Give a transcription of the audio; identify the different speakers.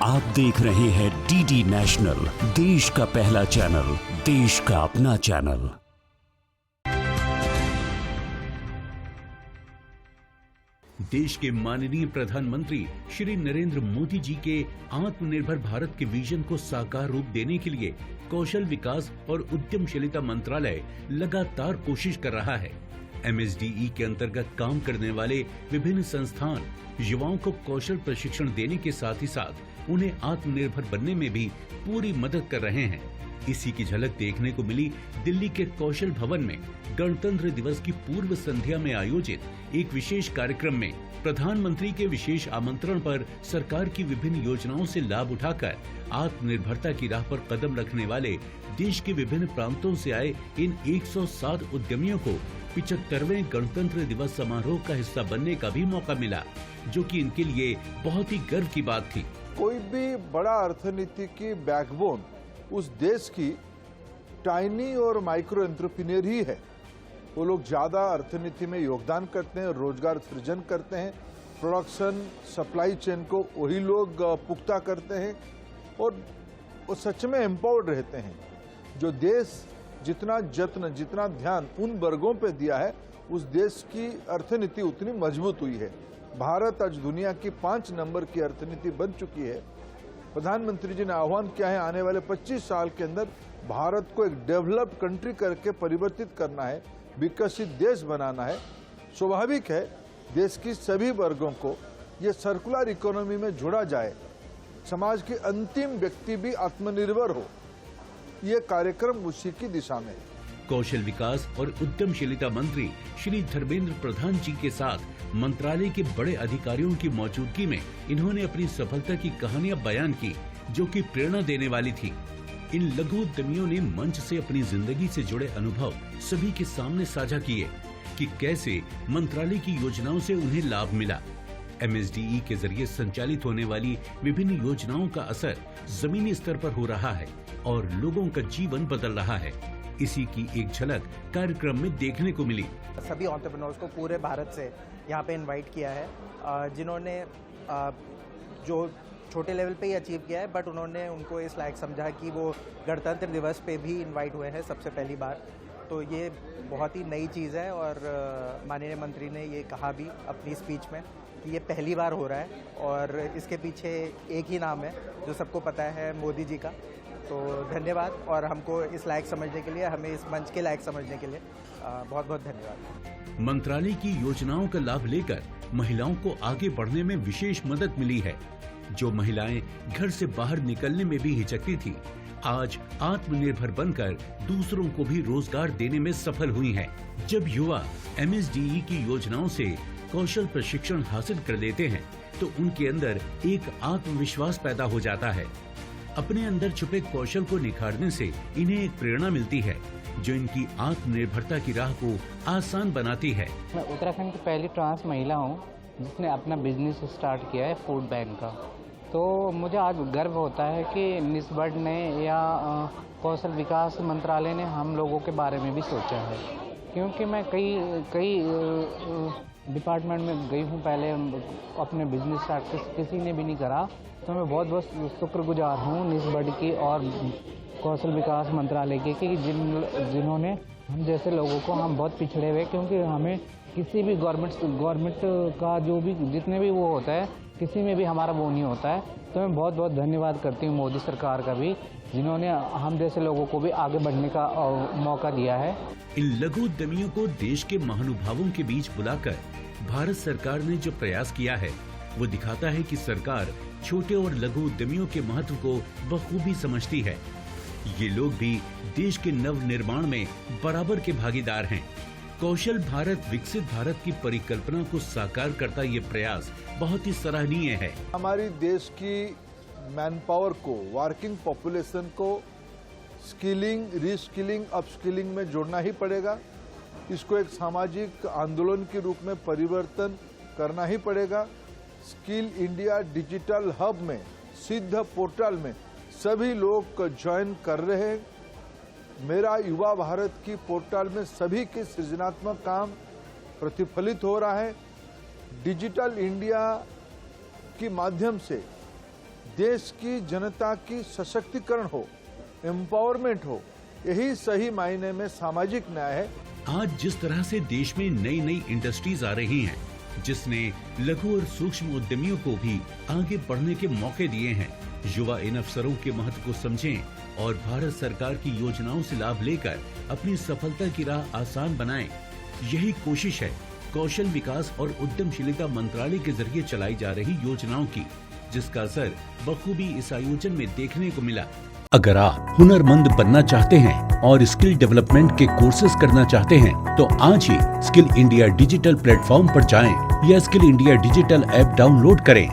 Speaker 1: आप देख रहे हैं डीडी नेशनल, देश का पहला चैनल, देश का अपना चैनल।
Speaker 2: देश के माननीय प्रधानमंत्री श्री नरेंद्र मोदी जी के आत्मनिर्भर भारत के विजन को साकार रूप देने के लिए कौशल विकास और उद्यमशीलता मंत्रालय लगातार कोशिश कर रहा है। MSDE के अंतर्गत काम करने वाले विभिन्न संस्थान युवाओं को कौशल प्रशिक्षण देने के साथ ही साथ उन्हें आत्मनिर्भर बनने में भी पूरी मदद कर रहे हैं। इसी की झलक देखने को मिली दिल्ली के कौशल भवन में गणतंत्र दिवस की पूर्व संध्या में आयोजित एक विशेष कार्यक्रम में प्रधानमंत्री के विशेष आमंत्रण पर सरकार की विभिन्न योजनाओं से लाभ उठाकर आत्मनिर्भरता की राह पर कदम रखने वाले देश के विभिन्न प्रांतों से आए इन 107 उद्यमियों को 75वें गणतंत्र दिवस समारोह का हिस्सा बनने का भी मौका मिला, जो कि इनके लिए बहुत ही गर्व की बात थी।
Speaker 3: कोई भी बड़ा अर्थनीति की बैकबोन उस देश की टाइनी और माइक्रो एंटरप्रेन्योर ही है। वो लोग ज्यादा अर्थनीति में योगदान करते हैं, रोजगार सृजन करते हैं, प्रोडक्शन सप्लाई चेन को वही लोग पुख्ता करते हैं और वो सच में एम्पावर्ड रहते हैं। जो देश जितना जत्न, जितना ध्यान उन वर्गों पे दिया है, उस देश की अर्थनीति उतनी मजबूत हुई है। भारत आज दुनिया की 5 नंबर की अर्थनीति बन चुकी है। प्रधानमंत्री जी ने आह्वान किया है, आने वाले 25 साल के अंदर भारत को एक डेवलप्ड कंट्री करके परिवर्तित करना है, विकसित देश बनाना है। स्वाभाविक है देश की सभी वर्गों को ये सर्कुलर इकोनॉमी में जोड़ा जाए, समाज के अंतिम व्यक्ति भी आत्मनिर्भर हो। ये कार्यक्रम उसी की दिशा में है।
Speaker 2: कौशल विकास और उद्यमशीलता मंत्री श्री धर्मेंद्र प्रधान जी के साथ मंत्रालय के बड़े अधिकारियों की मौजूदगी में इन्होंने अपनी सफलता की कहानियां बयान की, जो कि प्रेरणा देने वाली थी। इन लघु उद्यमियों ने मंच से अपनी जिंदगी से जुड़े अनुभव सभी के सामने साझा किए कि कैसे मंत्रालय की योजनाओं से उन्हें लाभ मिला। MSDE के जरिए संचालित होने वाली विभिन्न योजनाओं का असर जमीनी स्तर पर हो रहा है और लोगों का जीवन बदल रहा है। इसी की एक झलक कार्यक्रम में देखने को मिली।
Speaker 4: सभी एंटरप्रेन्योर्स को पूरे भारत से यहाँ पे इनवाइट किया है, जिन्होंने जो छोटे लेवल पे ही अचीव किया है, बट उन्होंने उनको इस लायक समझा कि वो गणतंत्र दिवस पे भी इनवाइट हुए हैं सबसे पहली बार। तो ये बहुत ही नई चीज़ है और माननीय मंत्री ने ये कहा भी अपनी स्पीच में कि ये पहली बार हो रहा है और इसके पीछे एक ही नाम है जो सबको पता है, मोदी जी का। तो धन्यवाद, और हमको इस लायक समझने के लिए, हमें इस मंच के लायक समझने के लिए बहुत बहुत धन्यवाद।
Speaker 2: मंत्रालय की योजनाओं का लाभ लेकर महिलाओं को आगे बढ़ने में विशेष मदद मिली है। जो महिलाएं घर से बाहर निकलने में भी हिचकती थी, आज आत्मनिर्भर बनकर दूसरों को भी रोजगार देने में सफल हुई हैं। जब युवा MSDE की योजनाओं से कौशल प्रशिक्षण हासिल कर लेते हैं तो उनके अंदर एक आत्मविश्वास पैदा हो जाता है। अपने अंदर छुपे कौशल को निखारने से इन्हें एक प्रेरणा मिलती है, जो इनकी आत्मनिर्भरता की राह को आसान बनाती है।
Speaker 5: मैं उत्तराखंड की पहली ट्रांस महिला हूँ जिसने अपना बिजनेस स्टार्ट किया है फूड बैंक का। तो मुझे आज गर्व होता है कि निस्बड ने या कौशल विकास मंत्रालय ने हम लोगों के बारे में भी सोचा है, क्योंकि मैं कई डिपार्टमेंट में गई हूँ पहले अपने बिजनेस स्टार्ट, किसी ने भी नहीं करा। तो मैं बहुत बहुत शुक्रगुजार हूँ निस्बड की और कौशल विकास मंत्रालय के कि जिन्होंने हम जैसे लोगों को, हम बहुत पिछड़े हुए, क्योंकि हमें किसी भी गवर्नमेंट का जो भी जितने भी वो होता है, किसी में भी हमारा वो नहीं होता है। तो मैं बहुत बहुत धन्यवाद करती हूँ मोदी सरकार का भी, जिन्होंने हम जैसे लोगों को भी आगे बढ़ने का मौका दिया है।
Speaker 2: इन लघु उद्यमियों को देश के महानुभावों के बीच बुलाकर भारत सरकार ने जो प्रयास किया है, वो दिखाता है कि सरकार छोटे और लघु उद्यमियों के महत्व को बखूबी समझती है। ये लोग भी देश के नव निर्माण में बराबर के भागीदार हैं। कौशल भारत विकसित भारत की परिकल्पना को साकार करता ये प्रयास बहुत ही सराहनीय है।
Speaker 3: हमारी देश की मैन पावर को, वर्किंग पॉपुलेशन को स्किलिंग, रीस्किलिंग, अपस्किलिंग में जोड़ना ही पड़ेगा। इसको एक सामाजिक आंदोलन के रूप में परिवर्तन करना ही पड़ेगा। स्किल इंडिया डिजिटल हब में, सिद्ध पोर्टल में सभी लोग ज्वाइन कर रहे हैं। मेरा युवा भारत की पोर्टल में सभी के सृजनात्मक काम प्रतिफलित हो रहा है। डिजिटल इंडिया के माध्यम से देश की जनता की सशक्तिकरण हो, एम्पावरमेंट हो, यही सही मायने में सामाजिक न्याय है।
Speaker 2: आज जिस तरह से देश में नई नई इंडस्ट्रीज आ रही हैं, जिसने लघु और सूक्ष्म उद्यमियों को भी आगे बढ़ने के मौके दिए हैं, युवा इन अवसरों के महत्व को समझें और भारत सरकार की योजनाओं से लाभ लेकर अपनी सफलता की राह आसान बनाएं। यही कोशिश है कौशल विकास और उद्यमशीलता मंत्रालय के जरिए चलाई जा रही योजनाओं की, जिसका असर बखूबी इस आयोजन में देखने को मिला। अगर आप हुनरमंद बनना चाहते हैं और स्किल डेवलपमेंट के कोर्सेज करना चाहते हैं, तो आज ही स्किल इंडिया डिजिटल प्लेटफॉर्म पर जाएं या skill India digital app download करें।